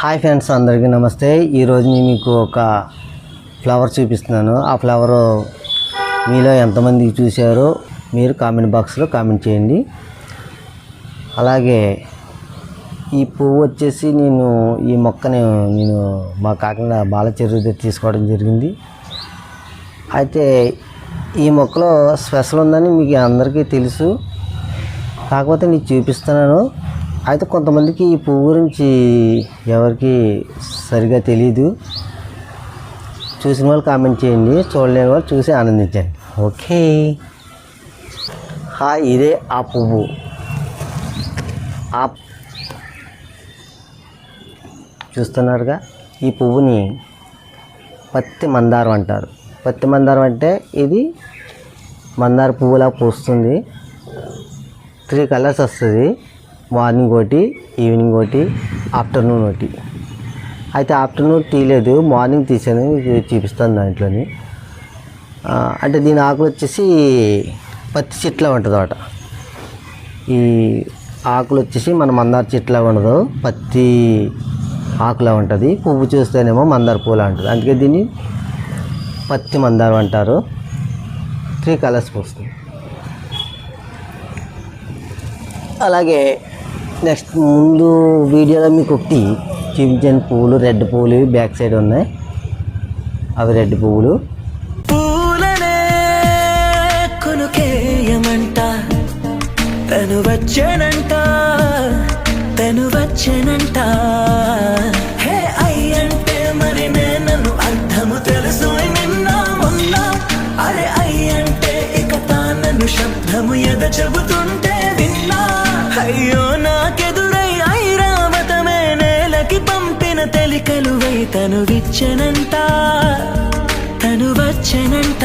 Hi friends, అందరికీ నమస్తే. ఈరోజు నేను మీకు ఒక ఫ్లవర్ చూపిస్తున్నాను. ఆ ఫ్లవర్ మీలో ఎంతమంది చూశారో మీరు కామెంట్ బాక్స్లో కామెంట్ చేయండి. అలాగే ఈ పువ్వు వచ్చేసి ఈ మొక్కని నేను మా కాకినాడ బాలచెరువు దగ్గర తీసుకోవడం జరిగింది. అయితే ఈ మొక్కలో స్పెషల్ ఉందని మీకు అందరికీ తెలుసు, కాకపోతే నేను చూపిస్తున్నాను. అయితే కొంతమందికి ఈ పువ్వు గురించి ఎవరికి సరిగా తెలియదు. చూసిన వాళ్ళు కామెంట్ చేయండి, చూడలేని వాళ్ళు చూసి ఆనందించండి. ఓకే, ఇదే ఆ పువ్వు. చూస్తున్నారుగా, ఈ పువ్వుని పత్తి మందారం అంటారు. పత్తి మందారం అంటే ఇది మందార పువ్వులా పూస్తుంది. 3 కలర్స్ వస్తుంది. మార్నింగ్ ఒకటి, ఈవినింగ్ ఒకటి, ఆఫ్టర్నూన్ ఒకటి. అయితే ఆఫ్టర్నూన్ తీయలేదు, మార్నింగ్ తీసాను, మీకు చూపిస్తాను దాంట్లోని. అంటే దీని ఆకులు వచ్చేసి పత్తి చెట్లా ఉంటుంది అన్నమాట. ఈ ఆకులు వచ్చేసి మన మందార చెట్లా ఉండదు, పత్తి ఆకులా ఉంటుంది. పువ్వు చూస్తేనేమో మందార పూలా ఉంటుంది. అందుకే దీన్ని పత్తి మందారం అంటారు. 3 కలర్స్ పూస్తుంది. అలాగే నెక్స్ట్ ముందు వీడియోలో మీకు ఒకటి చూపించిన పువ్వులు, రెడ్ పువ్వులు బ్యాక్ సైడ్ ఉన్నాయి. అవి రెడ్ పువ్వులు. పూలనే కొనుకేయమంట, తను వచ్చేనంట, తను వచ్చేనంట. హే అయ్యంటే మరి నేను అర్థము తెలుసు నిన్న మొన్న. అరే అయ్యంటే ఇక తానను శబ్దము ఎద చెబుతుంటే విన్నా. అయ్యో నాకెదురై ఐరావతమే నేలకి పంపిన తెలికలువై తను విచ్చెనంట, తను వచ్చెనంట.